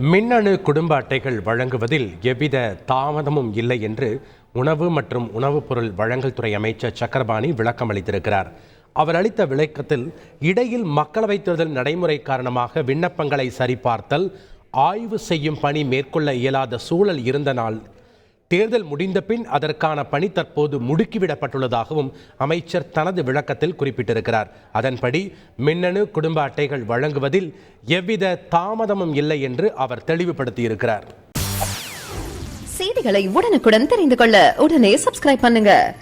மின்னணு குடும்ப அட்டைகள் வழங்குவதில் எவ்வித தாமதமும் இல்லை என்று உணவு மற்றும் உணவுப் பொருள் வழங்கல் துறை அமைச்சர் சக்கரபாணி விளக்கம் அளித்திருக்கிறார். அவர் அளித்த விளக்கத்தில் இடையில் மக்களவைத் தேர்தல் நடைமுறை காரணமாக விண்ணப்பங்களை சரிபார்த்தல், ஆய்வு செய்யும் பணி மேற்கொள்ள இயலாத சூழல் இருந்தனால் தேர்தல் முடிந்த பின் அதற்கான பணி தற்போது முடுக்கிவிடப்பட்டுள்ளதாகவும் அமைச்சர் தனது விளக்கத்தில் குறிப்பிட்டிருக்கிறார். அதன்படி மின்னணு குடும்ப அட்டைகள் வழங்குவதில் எவ்வித தாமதமும் இல்லை என்று அவர் தெளிவுபடுத்தியிருக்கிறார். செய்திகளை உடனுக்குடன் தெரிந்து கொள்ள உடனே சப்ஸ்கிரைப் பண்ணுங்க.